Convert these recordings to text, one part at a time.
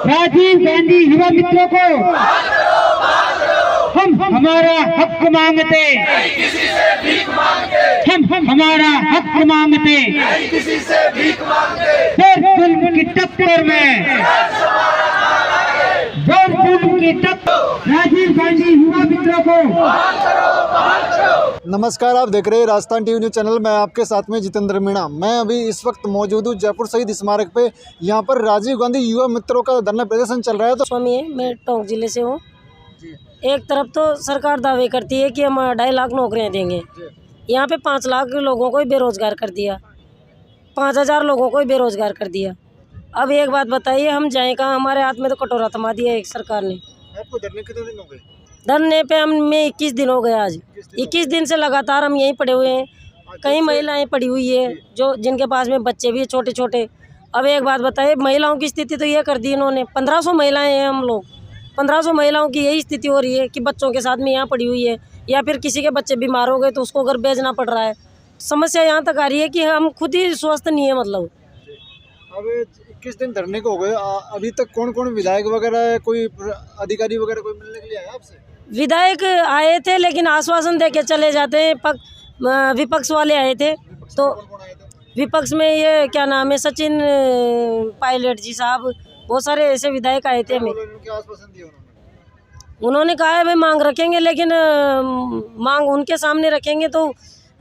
राजीव गांधी युवा मित्रों को हम हमारा हक मांगते, किसी से भीख मांगते, हम हमारा हक मांगते, किसी से भीख मांगते, जुल्म की टक्कर में, जुल्म की टक्कर, राजीव गांधी युवा मित्रों को। नमस्कार, आप देख रहे हैं राजस्थान टीवी न्यूज़ चैनल। मैं आपके साथ में जितेंद्र मीणा। मैं अभी इस वक्त मौजूद हूँ जयपुर शहीद स्मारक पे। यहाँ पर राजीव गांधी युवा मित्रों का धरना प्रदर्शन चल रहा है। तो स्वामी है, मैं टोंक जिले से हूँ। एक तरफ तो सरकार दावे करती है कि हम 2.5 लाख नौकरियाँ देंगे, यहाँ पे 5 लाख लोगों को ही बेरोजगार कर दिया, 5,000 लोगों को ही बेरोजगार कर दिया। अब एक बात बताइए, हम जाएँ कहाँ? हमारे हाथ में तो कटोरा थमा दिया एक सरकार ने। आपको धरने कितने दिन हो गए? धरने पे हमें 21 दिन हो गए। आज 21 दिन से लगातार हम यहीं पड़े हुए हैं। कई महिलाएं पड़ी हुई है जो जिनके पास में बच्चे भी है छोटे छोटे। अब एक बात बताइए, महिलाओं की स्थिति तो ये कर दी इन्होंने। 1500 महिलाएं हैं हम लोग, 1500 महिलाओं की यही स्थिति हो रही है कि बच्चों के साथ में यहाँ पड़ी हुई है, या फिर किसी के बच्चे बीमार हो गए तो उसको घर भेजना पड़ रहा है। समस्या यहाँ तक आ रही है कि हम खुद ही स्वस्थ नहीं है। मतलब अब 21 दिन धरने को हो गए, अभी तक कौन कौन विधायक वगैरह, कोई अधिकारी वगैरह कोई मिलने के लिए आया आपसे? विधायक आए थे लेकिन आश्वासन दे के चले जाते हैं। विपक्ष वाले आए थे। तो विपक्ष में ये क्या नाम है, सचिन पायलट जी साहब, बहुत सारे ऐसे विधायक आए थे। हमें आश्वासन दिया उन्होंने कहा है भाई मांग रखेंगे, लेकिन मांग उनके सामने रखेंगे तो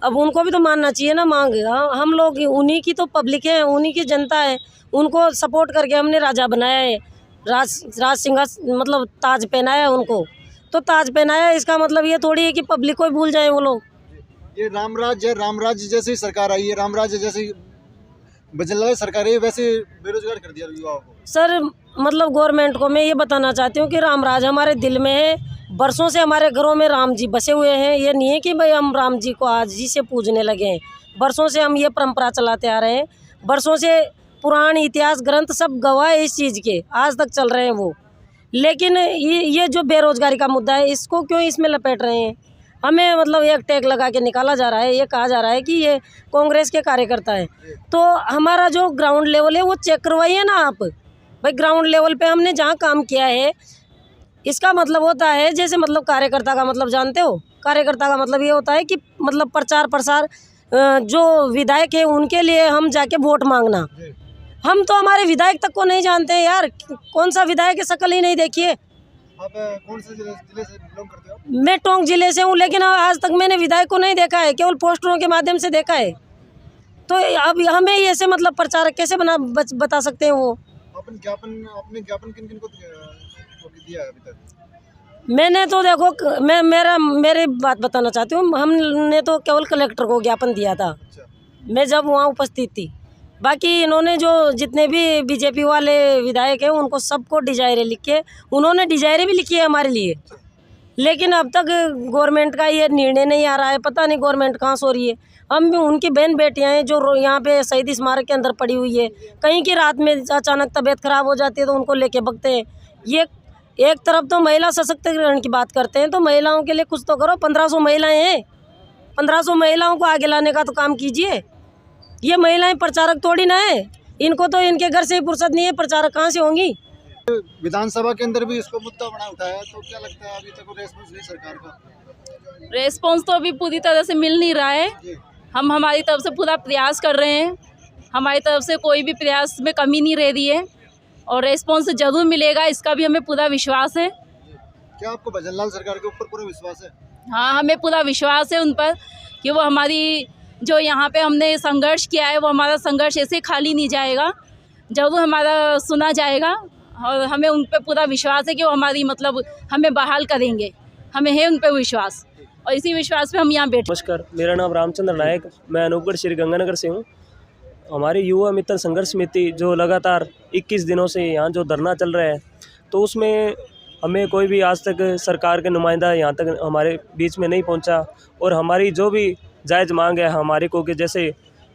अब उनको भी तो मानना चाहिए ना मांग। हम लोग उन्हीं की तो पब्लिक है, उन्हीं की जनता है, उनको सपोर्ट करके हमने राजा बनाया है। राज सिंहासन मतलब ताज पहनाया है उनको, तो ताज पहनाया, इसका मतलब ये थोड़ी है कि पब्लिक को ही भूल जाए वो लोग। ये रामराज जैसी सरकार आई है, रामराज जैसी बजरंग सरकार है, वैसे बेरोजगार कर दिया युवाओं को। सर मतलब गवर्नमेंट को मैं ये बताना चाहती हूँ कि रामराज हमारे दिल में है। बरसों से हमारे घरों में राम जी बसे हुए हैं। ये नहीं है कि भाई हम राम जी को आज ही से पूजने लगे हैं। बरसों से हम ये परंपरा चलाते आ रहे हैं। बरसों से पुराण इतिहास ग्रंथ सब गवाह है इस चीज़ के, आज तक चल रहे हैं वो। लेकिन ये जो बेरोजगारी का मुद्दा है, इसको क्यों इसमें लपेट रहे हैं? हमें मतलब एक टैग लगा के निकाला जा रहा है, ये कहा जा रहा है कि ये कांग्रेस के कार्यकर्ता है। तो हमारा जो ग्राउंड लेवल है वो चेक करवाइए ना आप। भाई ग्राउंड लेवल पे हमने जहाँ काम किया है, इसका मतलब होता है जैसे मतलब कार्यकर्ता का मतलब जानते हो, कार्यकर्ता का मतलब ये होता है कि मतलब प्रचार प्रसार, जो विधायक है उनके लिए हम जाके वोट मांगना। हम तो हमारे विधायक तक को नहीं जानते हैं यार, कौन सा विधायक है, शक्ल ही नहीं देखी है। आप कौन से जिले से बिलोंग करते हो? मैं टोंक जिले से हूँ, लेकिन आज तक मैंने विधायक को नहीं देखा है, केवल पोस्टरों के माध्यम से देखा है। तो अब हमें ऐसे मतलब प्रचारक कैसे बता सकते हैं वो? आपने ज्ञापन किन किन को दिया है अभी तक? मैंने तो देखो, मेरी बात बताना चाहती हूँ। हमने तो केवल कलेक्टर को ज्ञापन दिया था। अच्छा। मैं जब वहाँ उपस्थित थी। बाकी इन्होंने जो जितने भी बीजेपी वाले विधायक हैं उनको सबको डिजायरें लिख के, उन्होंने डिजायरें भी लिखी है हमारे लिए। लेकिन अब तक गवर्नमेंट का ये निर्णय नहीं आ रहा है। पता नहीं गवर्नमेंट कहाँ सो रही है। हम भी उनकी बहन बेटियाँ हैं जो यहाँ पे शहीद स्मारक के अंदर पड़ी हुई है। कहीं की रात में अचानक तबीयत खराब हो जाती है तो उनको लेके भगते हैं। ये एक तरफ तो महिला सशक्तिकरण की बात करते हैं, तो महिलाओं के लिए कुछ तो करो। 1500 महिलाएं हैं, 1500 महिलाओं को आगे लाने का तो काम कीजिए। ये महिलाएं प्रचारक थोड़ी ना है, इनको तो इनके घर से ही फुर्सत नहीं है, प्रचारक कहाँ से होंगी? विधानसभा के अंदर भी इसको मुद्दा बना उठाया, तो क्या लगता है अभी तक रेस्पॉन्स नहीं सरकार का? रेस्पॉन्स तो अभी पूरी तरह से मिल नहीं रहा है। हम हमारी तरफ से पूरा प्रयास कर रहे हैं, हमारी तरफ से कोई भी प्रयास में कमी नहीं रह रही है, और रेस्पॉन्स ज़रूर मिलेगा, इसका भी हमें पूरा विश्वास है। क्या आपको भजनलाल सरकार के ऊपर पूरा विश्वास है? हाँ, हमें पूरा विश्वास है उन पर कि वो हमारी जो यहाँ पे हमने संघर्ष किया है, वो हमारा संघर्ष ऐसे खाली नहीं जाएगा, जरूर हमारा सुना जाएगा। और हमें उन पर पूरा विश्वास है कि वो हमारी मतलब हमें बहाल करेंगे, हमें है उन पर विश्वास, और इसी विश्वास पे हम यहाँ बैठे। नमस्कार, मेरा नाम रामचंद्र नायक, मैं अनूपगढ़ श्री गंगानगर से हूँ। हमारी युवा मित्र संघर्ष समिति जो लगातार 21 दिनों से यहाँ जो धरना चल रहा है, तो उसमें हमें कोई भी आज तक सरकार के नुमाइंदा यहाँ तक हमारे बीच में नहीं पहुँचा। और हमारी जो भी जायज़ मांग है हमारे को, कि जैसे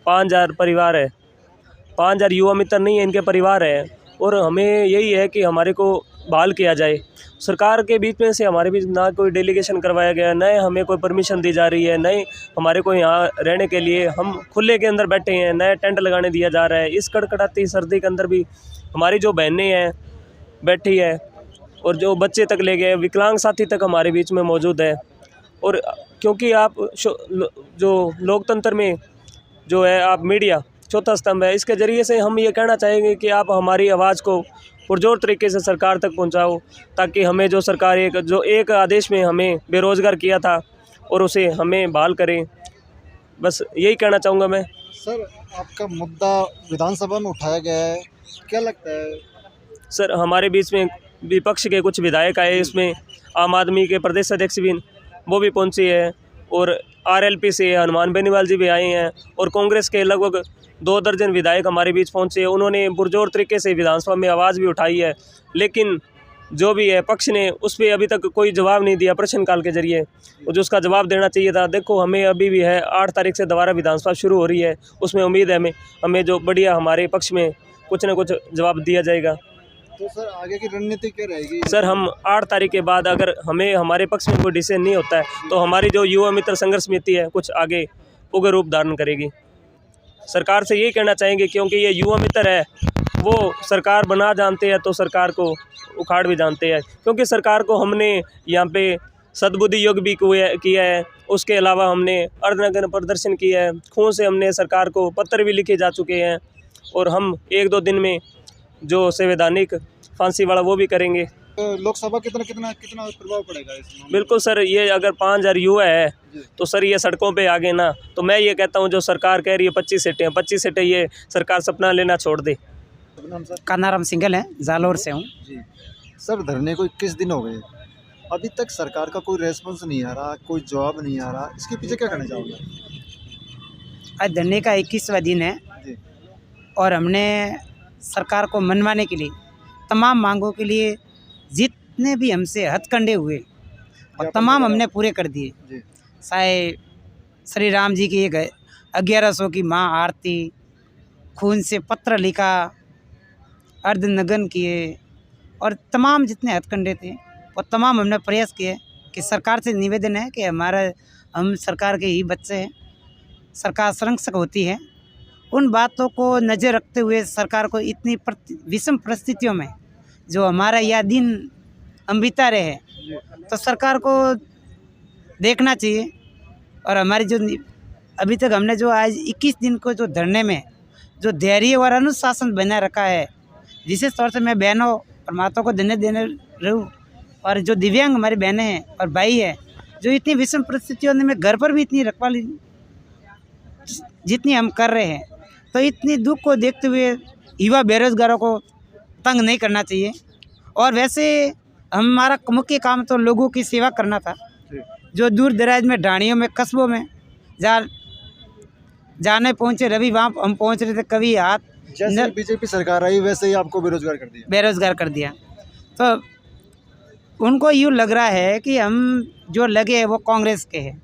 5000 परिवार है, 5000 युवा मित्र नहीं है, इनके परिवार है, और हमें यही है कि हमारे को बहाल किया जाए। सरकार के बीच में से हमारे बीच ना कोई डेलीगेशन करवाया गया, न हमें कोई परमिशन दी जा रही है, न हमारे को यहाँ रहने के लिए हम खुले के अंदर बैठे हैं, नए टेंट लगाने दिया जा रहा है। इस कड़कड़ाती सर्दी के अंदर भी हमारी जो बहनें हैं, बैठी है और जो बच्चे तक ले गए, विकलांग साथी तक हमारे बीच में मौजूद है। और क्योंकि आप जो लोकतंत्र में जो है आप मीडिया चौथा स्तंभ है, इसके ज़रिए से हम ये कहना चाहेंगे कि आप हमारी आवाज़ को पुरजोर तरीके से सरकार तक पहुंचाओ, ताकि हमें जो सरकार एक आदेश में हमें बेरोज़गार किया था और उसे हमें बहाल करें। बस यही कहना चाहूँगा मैं। सर, आपका मुद्दा विधानसभा में उठाया गया है, क्या लगता है? सर, हमारे बीच में विपक्ष के कुछ विधायक आए, इसमें आम आदमी के प्रदेश अध्यक्ष भी वो भी पहुंचे हैं और आरएलपी से हनुमान बेनीवाल जी भी आए हैं और कांग्रेस के लगभग 2 दर्जन विधायक हमारे बीच पहुंचे। उन्होंने पुरजोर तरीके से विधानसभा में आवाज़ भी उठाई है, लेकिन जो भी है पक्ष ने उस पर अभी तक कोई जवाब नहीं दिया प्रश्नकाल के जरिए, जो उसका जवाब देना चाहिए था। देखो, हमें अभी भी है 8 तारीख से दोबारा विधानसभा शुरू हो रही है, उसमें उम्मीद है हमें जो बढ़िया हमारे पक्ष में कुछ ना कुछ जवाब दिया जाएगा। तो सर, आगे की रणनीति क्या रहेगी? सर, हम 8 तारीख के बाद अगर हमारे पक्ष में कोई डिसीजन नहीं होता है तो हमारी जो युवा मित्र संघर्ष समिति है कुछ आगे उग्र रूप धारण करेगी। सरकार से यही कहना चाहेंगे, क्योंकि ये युवा मित्र है, वो सरकार बना जानते हैं तो सरकार को उखाड़ भी जानते हैं, क्योंकि सरकार को हमने यहाँ पे सद्बुद्धि योग भी किया है। उसके अलावा हमने अर्धनग्न प्रदर्शन किया है, खून से हमने सरकार को पत्र भी लिखे जा चुके हैं और हम 1-2 दिन में जो संवैधानिक फांसी वाला वो भी करेंगे। तो लोकसभा कितना प्रभाव पड़ेगा इसमें? बिल्कुल सर, ये अगर 5000 युवा है तो सर ये सड़कों पे आ गए ना, तो मैं ये कहता हूँ जो सरकार कह रही है 25 सीटें ये सरकार सपना लेना छोड़ दे। नाम सर? कानाराम सिंगल है, जालोर से हूँ। जी सर, धरने को 21 दिन हो गए, अभी तक सरकार का कोई रेस्पॉन्स नहीं आ रहा, कोई जवाब नहीं आ रहा, इसके पीछे क्या कहना चाहोगे? आज धरने का 21वां दिन है जी। और हमने सरकार को मनवाने के लिए तमाम मांगों के लिए जितने भी हमसे हथकंडे हुए और तमाम हमने पूरे कर दिए। जी। चाहे श्री राम जी की 1100 की माँ आरती, खून से पत्र लिखा, अर्धनग्न किए और तमाम जितने हथकंडे थे वो तमाम हमने प्रयास किए कि सरकार से निवेदन है कि हम सरकार के ही बच्चे हैं, सरकार संरक्षक होती है। उन बातों को नज़र रखते हुए सरकार को इतनी विषम परिस्थितियों में जो हमारा यह दिन हम बिता रहे हैं, तो सरकार को देखना चाहिए। और हमारी जो अभी तक हमने जो आज 21 दिन को जो धरने में जो धैर्य और अनुशासन बना रखा है, विशेष तौर से मैं बहनों और माताओं को धन्यवाद देने रहूँ। और जो दिव्यांग हमारी बहनें हैं और भाई हैं, जो इतनी विषम परिस्थितियों में घर पर भी इतनी रखवाली जितनी हम कर रहे हैं, तो इतनी दुख को देखते हुए युवा बेरोजगारों को तंग नहीं करना चाहिए। और वैसे हमारा मुख्य काम तो लोगों की सेवा करना था, जो दूर दराज में ढाणियों में कस्बों में जाने पहुँचे रवि, वहाँ हम पहुँच रहे थे, कभी हाथ जैसे बीजेपी सरकार आई वैसे ही आपको बेरोजगार कर दिया। तो उनको यूँ लग रहा है कि हम जो लगे हैं वो कांग्रेस के हैं।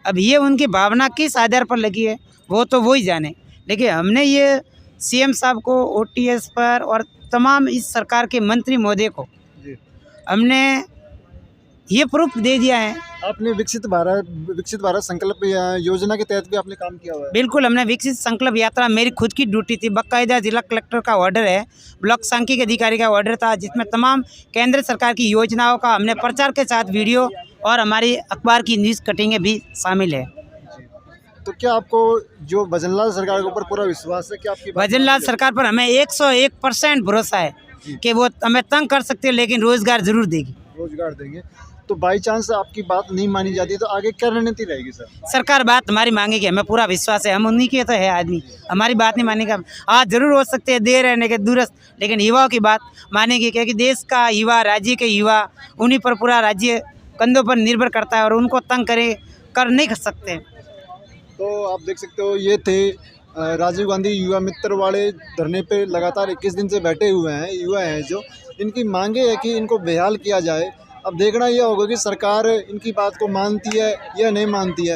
अब ये उनकी भावना किस आधार पर लगी है वो ही जाने, लेकिन हमने ये सीएम साहब को, ओटीएस पर और तमाम इस सरकार के मंत्री महोदय को हमने ये प्रूफ दे दिया है। आपने विकसित भारत संकल्प योजना के तहत भी आपने काम किया हुआ है? बिल्कुल, हमने विकसित संकल्प यात्रा, मेरी खुद की ड्यूटी थी, बाकायदा जिला कलेक्टर का ऑर्डर है, ब्लॉक सांख्यिकी अधिकारी का ऑर्डर था, जिसमें तमाम केंद्र सरकार की योजनाओं का हमने प्रचार के साथ वीडियो और हमारी अखबार की न्यूज़ कटिंगें भी शामिल है। तो क्या आपको जो भजनलाल सरकार के ऊपर पूरा विश्वास है कि आपकी भजनलाल सरकार पर हमें 101% भरोसा है कि वो हमें तंग कर सकते हैं लेकिन रोजगार जरूर देगी। रोजगार देंगे। तो बाई चांस आपकी बात नहीं मानी जाती तो आगे क्या रणनीति रहेगी सर? सरकार बात हमारी मांगेगी, हमें पूरा विश्वास है, हम उन्हीं के तो है आदमी, हमारी बात नहीं मानेगा। आज जरूर हो सकते हैं देर रहने के दूरस्थ, लेकिन युवाओं की बात मानेगी, क्योंकि देश का युवा, राज्य के युवा, उन्हीं पर पूरा राज्य कंधों पर निर्भर करता है और उनको तंग कर नहीं सकते। तो आप देख सकते हो, ये थे राजीव गांधी युवा मित्र वाले धरने पे लगातार 21 दिन से बैठे हुए हैं युवा हैं, जो इनकी मांगे है कि इनको बेहाल किया जाए। अब देखना यह होगा कि सरकार इनकी बात को मानती है या नहीं मानती है।